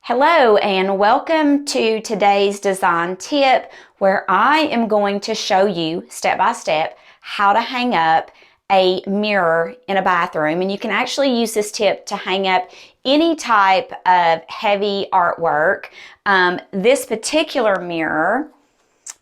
Hello and welcome to today's design tip where I am going to show you step by step how to hang up a mirror in a bathroom. And you can actually use this tip to hang up any type of heavy artwork. This particular mirror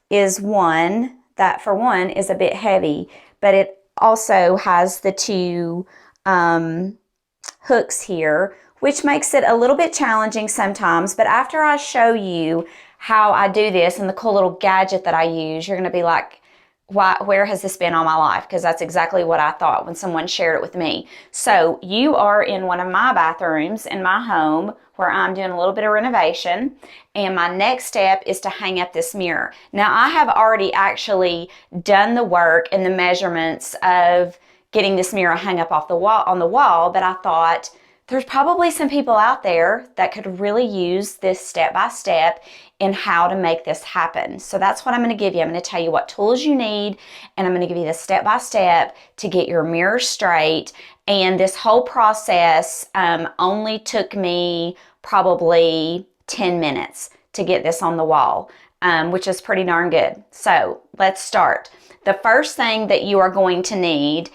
is one that, for one, is a bit heavy, but it also has the two hooks here, which makes it a little bit challenging sometimes. But after I show you how I do this and the cool little gadget that I use, you're going to be like, where has this been all my life? Because that's exactly what I thought when someone shared it with me. So you are in one of my bathrooms in my home where I'm doing a little bit of renovation, and my next step is to hang up this mirror. Now, I have already actually done the work and the measurements of getting this mirror hung up off the wall, on the wall, but I thought there's probably some people out there that could really use this step-by-step in how to make this happen. So that's what I'm going to give you. I'm going to tell you what tools you need, and I'm going to give you the step-by-step to get your mirror straight. And this whole process only took me probably 10 minutes to get this on the wall, which is pretty darn good. So let's start. The first thing that you are going to need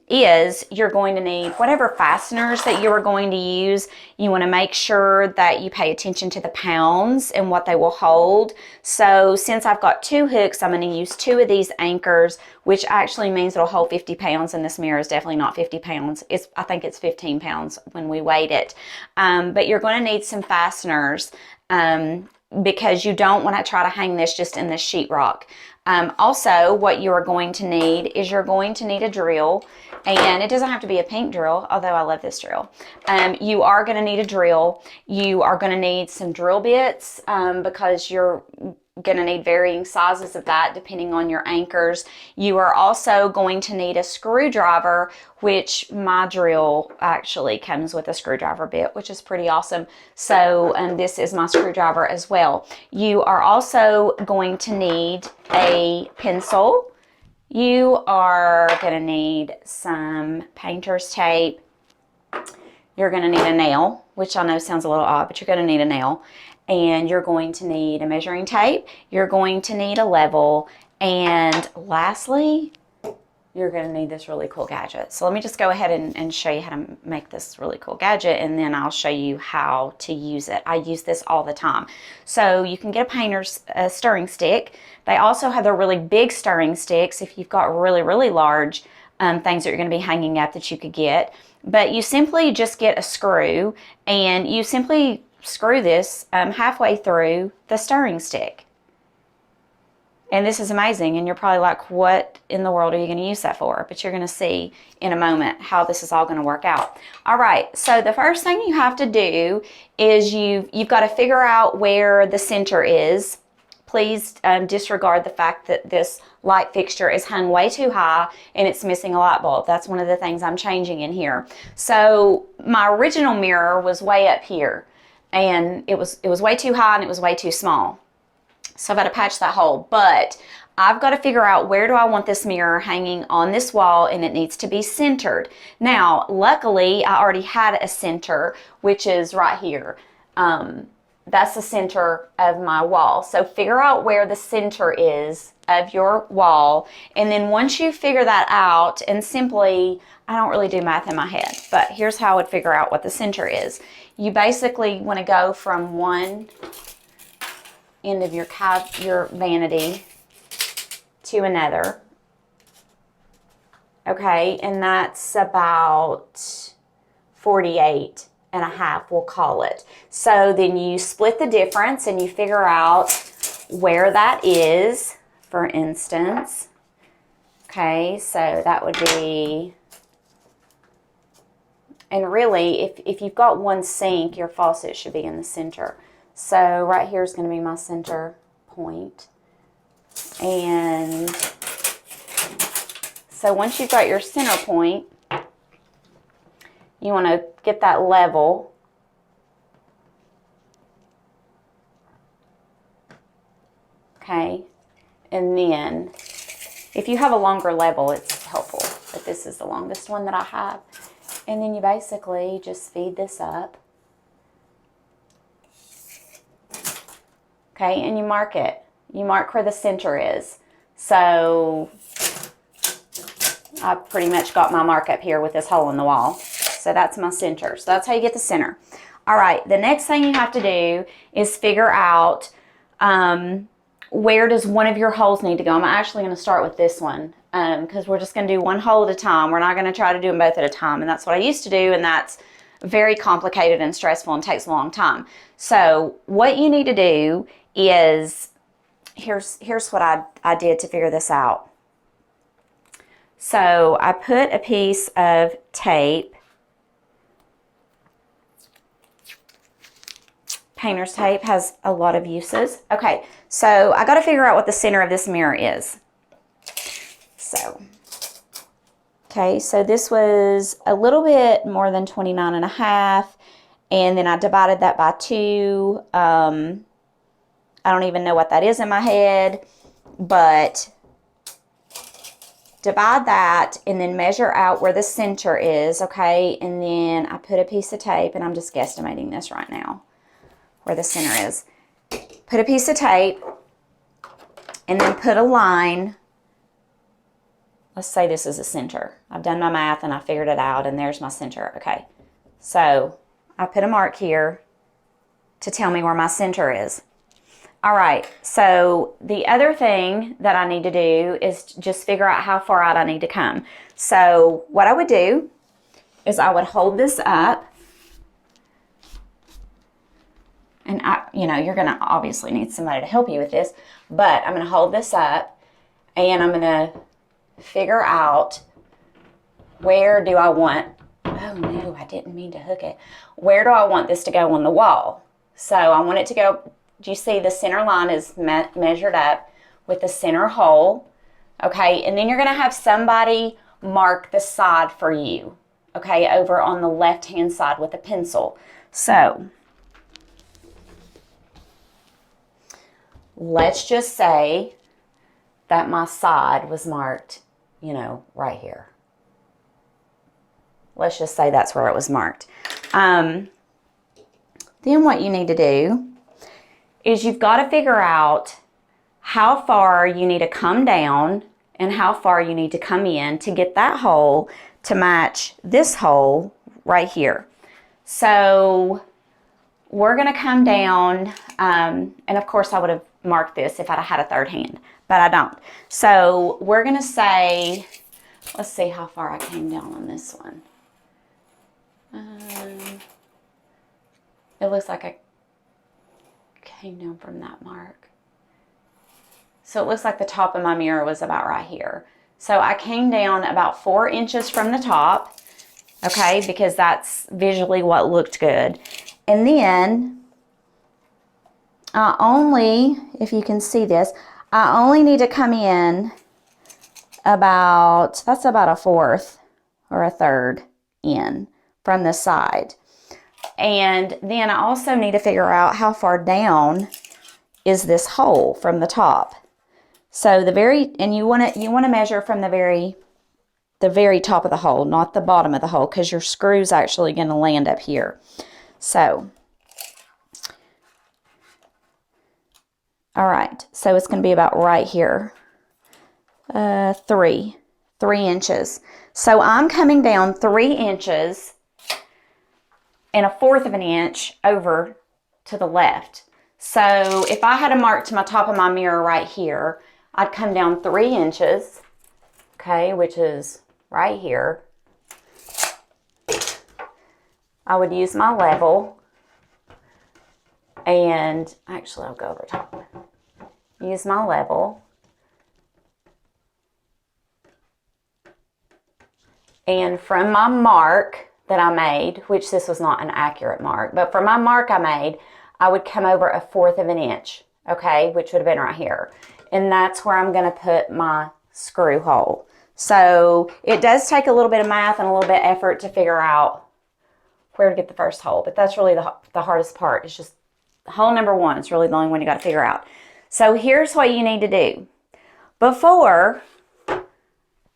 is you're going to need whatever fasteners that you are going to use. You want to make sure that you pay attention to the pounds and what they will hold. So since I've got two hooks, I'm going to use two of these anchors, which actually means it'll hold 50 pounds, and this mirror is definitely not 50 pounds. I think it's 15 pounds when we weighed it. But you're going to need some fasteners because you don't want to try to hang this just in the sheetrock. Also, what you are going to need is you're going to need a drill, and it doesn't have to be a pink drill, although I love this drill. You are going to need a drill. You are going to need some drill bits because you're going to need varying sizes of that depending on your anchors. You are also going to need a screwdriver, which my drill actually comes with a screwdriver bit, which is pretty awesome. So this is my screwdriver as well. You are also going to need a pencil. You are going to need some painter's tape. You're going to need a nail, which I know sounds a little odd, but you're going to need a nail. And you're going to need a measuring tape. You're going to need a level. And lastly, you're going to need this really cool gadget. So let me just go ahead and show you how to make this really cool gadget, and then I'll show you how to use it. I use this all the time. So you can get a painter's stirring stick. They also have the really big stirring sticks if you've got really, really large things that you're going to be hanging up that you could get. But you simply just get a screw, and you simply screw this halfway through the stirring stick. And this is amazing, and you're probably like, what in the world are you going to use that for? But you're going to see in a moment how this is all going to work out. All right, so the first thing you have to do is you've got to figure out where the center is. Please disregard the fact that this light fixture is hung way too high and it's missing a light bulb. That's one of the things I'm changing in here. So my original mirror was way up here, and it was way too high and it was way too small. So I've got to patch that hole, but I've got to figure out where do I want this mirror hanging on this wall, and it needs to be centered. Now, luckily, I already had a center, which is right here. That's the center of my wall. So figure out where the center is of your wall, and then once you figure that out, and simply, I don't really do math in my head, but here's how I would figure out what the center is. You basically want to go from one end of your vanity to another. Okay, and that's about 48 and a half, we'll call it. So then you split the difference and you figure out where that is, for instance. Okay, so that would be, and really, if you've got one sink, your faucet should be in the center. So right here is going to be my center point. And so once you've got your center point, you want to get that level. Okay. And then if you have a longer level, it's helpful. But this is the longest one that I have. And then you basically just feed this up. okay, and you mark it. You mark where the center is. So I pretty much got my mark up here with this hole in the wall. So that's my center. So that's how you get the center. All right, the next thing you have to do is figure out where does one of your holes need to go. I'm actually going to start with this one because we're just going to do one hole at a time. We're not going to try to do them both at a time, and that's what I used to do, and that's very complicated and stressful and takes a long time. So what you need to do is, here's what I did to figure this out. So I put a piece of tape, painter's tape has a lot of uses. Okay, so I got to figure out what the center of this mirror is. So, okay, so this was a little bit more than 29.5, and then I divided that by 2. I don't even know what that is in my head, but divide that and then measure out where the center is, okay? And then I put a piece of tape, and I'm just guesstimating this right now, where the center is. Put a piece of tape and then put a line. Let's say this is the center. I've done my math and I figured it out, and there's my center. Okay, so I put a mark here to tell me where my center is. All right, so the other thing that I need to do is just figure out how far out I need to come. So what I would do is I would hold this up. And you're going to obviously need somebody to help you with this, but I'm going to hold this up and I'm going to figure out where do I want, oh no, I didn't mean to hook it. Where do I want this to go on the wall? So I want it to go, do you see the center line is measured up with the center hole? Okay, and then you're going to have somebody mark the side for you, okay, over on the left-hand side with a pencil. So let's just say that my side was marked, right here. Let's just say that's where it was marked. Then what you need to do is you've got to figure out how far you need to come down and how far you need to come in to get that hole to match this hole right here. So we're going to come down, and of course I would have marked this if I'd had a third hand, but I don't. So we're going to say, let's see how far I came down on this one. It looks like I came down from that mark. So it looks like the top of my mirror was about right here. So I came down about 4 inches from the top, okay, because that's visually what looked good. And then I only, if you can see this, I only need to come in about, that's about 1/4 or 1/3 in from the side. And then I also need to figure out how far down is this hole from the top. So you want to measure from the very top of the hole, not the bottom of the hole, because your screw's actually going to land up here. So, all right, so it's going to be about right here, 3 inches. So I'm coming down 3 inches and 1/4 of an inch over to the left. So if I had a mark to my top of my mirror right here, I'd come down 3 inches, okay, which is right here. I would use my level, and actually I'll go over top. Use my level, and from my mark that I made, which this was not an accurate mark, but from my mark I made, I would come over 1/4 of an inch, okay, which would have been right here. And that's where I'm going to put my screw hole. So it does take a little bit of math and a little bit of effort to figure out where to get the first hole, but that's really the hardest part. It's just hole number 1 is really the only one you got to figure out. So here's what you need to do. Before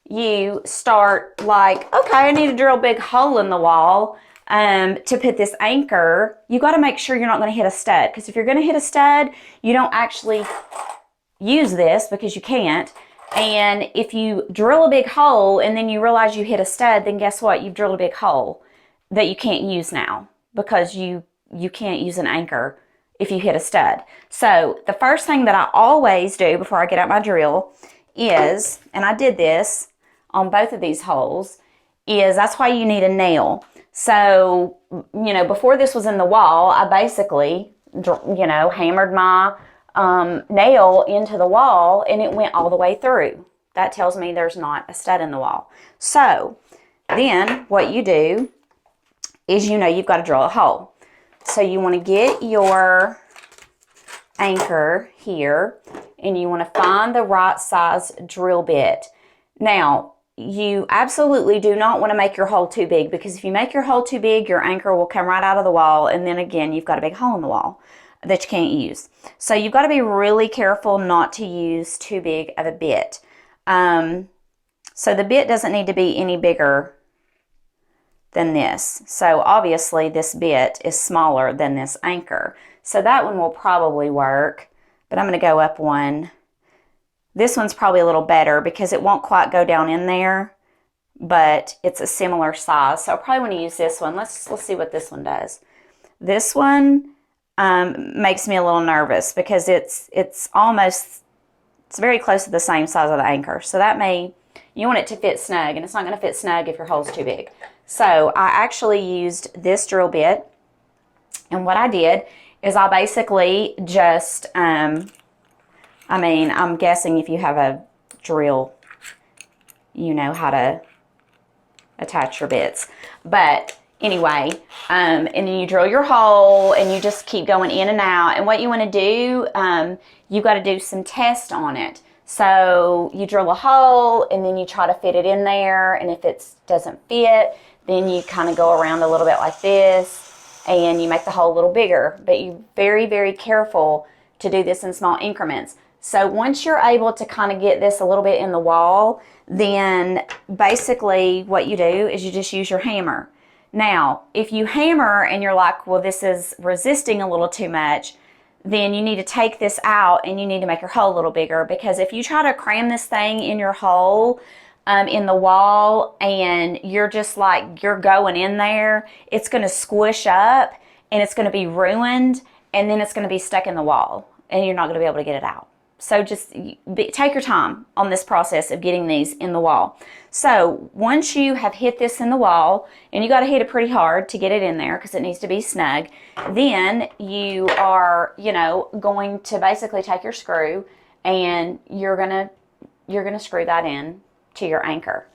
you start like, okay, I need to drill a big hole in the wall, to put this anchor, you got to make sure you're not going to hit a stud, because if you're going to hit a stud, you don't actually use this because you can't. And if you drill a big hole and then you realize you hit a stud, then guess what? You've drilled a big hole that you can't use now, because you can't use an anchor if you hit a stud. So the first thing that I always do before I get out my drill is, and I did this on both of these holes, is that's why you need a nail. So, you know, before this was in the wall, I basically, you know, hammered my nail into the wall and it went all the way through. That tells me there's not a stud in the wall. So then what you do is, you know, you've got to drill a hole. So you want to get your anchor here and you want to find the right size drill bit. Now, you absolutely do not want to make your hole too big, because if you make your hole too big, your anchor will come right out of the wall, and then again, you've got a big hole in the wall that you can't use. So you've got to be really careful not to use too big of a bit. So the bit doesn't need to be any bigger than this. So obviously this bit is smaller than this anchor. So that one will probably work, but I'm going to go up one. This one's probably a little better because it won't quite go down in there, but it's a similar size. So I probably want to use this one. Let's see what this one does. This one makes me a little nervous because it's very close to the same size of the anchor. So you want it to fit snug, and it's not going to fit snug if your hole's too big. So I actually used this drill bit, and what I did is I basically just, I'm guessing if you have a drill, you know how to attach your bits. But anyway, and then you drill your hole and you just keep going in and out. And what you want to do, you got to do some tests on it. So you drill a hole and then you try to fit it in there. And if it doesn't fit, then you kind of go around a little bit like this and you make the hole a little bigger. But you're very, very careful to do this in small increments. So once you're able to kind of get this a little bit in the wall, then basically what you do is you just use your hammer. Now, if you hammer and you're like, well, this is resisting a little too much, then you need to take this out and you need to make your hole a little bigger, because if you try to cram this thing in your hole in the wall and you're just like, you're going in there, it's going to squish up and it's going to be ruined, and then it's going to be stuck in the wall and you're not going to be able to get it out. So just take your time on this process of getting these in the wall. So once you have hit this in the wall, and you got to hit it pretty hard to get it in there because it needs to be snug, then you are, you know, going to basically take your screw and you're gonna screw that in to your anchor,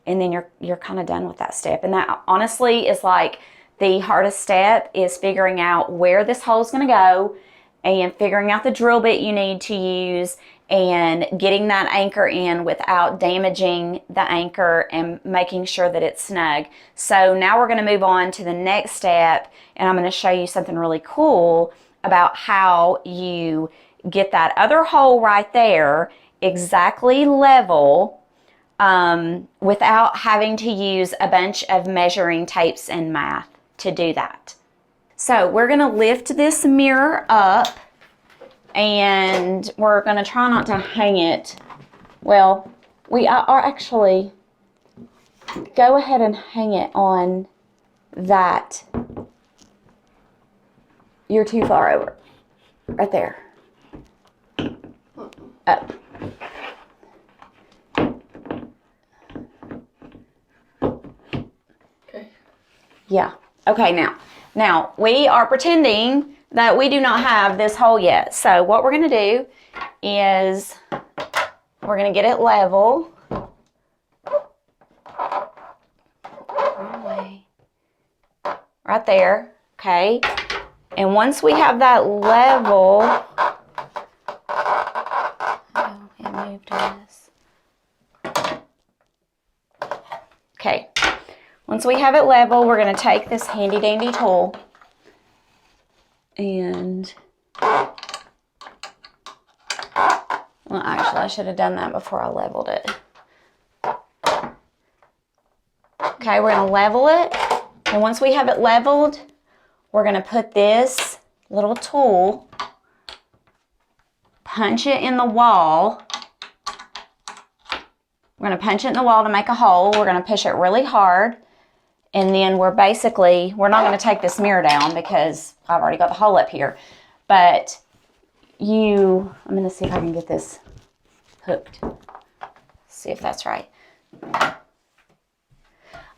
and then you're kind of done with that step. And that honestly is like the hardest step, is figuring out where this hole is going to go and figuring out the drill bit you need to use and getting that anchor in without damaging the anchor and making sure that it's snug. So now we're going to move on to the next step, and I'm going to show you something really cool about how you get that other hole right there exactly level without having to use a bunch of measuring tapes and math to do that. So we're going to lift this mirror up, and we're going to try not to hang it. Well, we are actually, go ahead and hang it on that. You're too far over. Right there. Up. Okay. Yeah. Okay, now, we are pretending that we do not have this hole yet. So what we're going to do is we're going to get it level. Right there, okay? And once we have that level, oh, it moved on this. Okay. Once we have it level, we're going to take this handy dandy tool and, well, actually I should have done that before I leveled it. Okay, we're going to level it, And once we have it leveled, we're going to put this little tool, punch it in the wall. We're going to punch it in the wall to make a hole. We're going to push it really hard. And then we're not going to take this mirror down because I've already got the hole up here. But I'm going to see if I can get this hooked. See if that's right.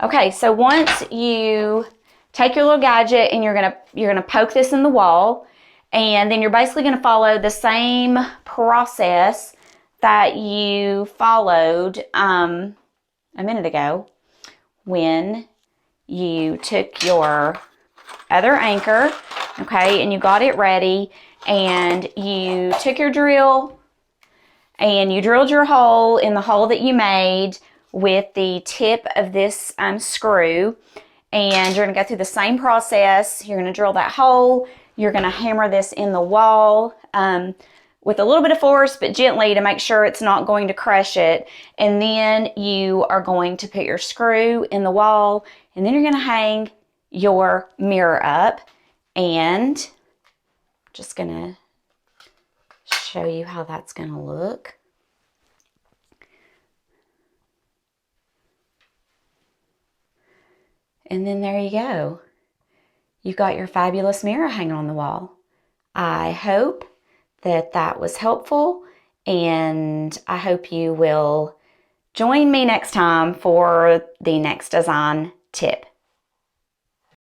Okay, so once you take your little gadget and you're gonna poke this in the wall, and then you're basically gonna follow the same process that you followed a minute ago when you took your other anchor, okay, and you got it ready, and you took your drill and you drilled your hole in the hole that you made with the tip of this screw, and you're going to go through the same process. You're going to drill that hole, you're going to hammer this in the wall with a little bit of force but gently to make sure it's not going to crush it, and then you are going to put your screw in the wall, and then you're going to hang your mirror up. And just going to show you how that's going to look. And then there you go. You've got your fabulous mirror hanging on the wall. I hope that was helpful, and I hope you will join me next time for the next design tip.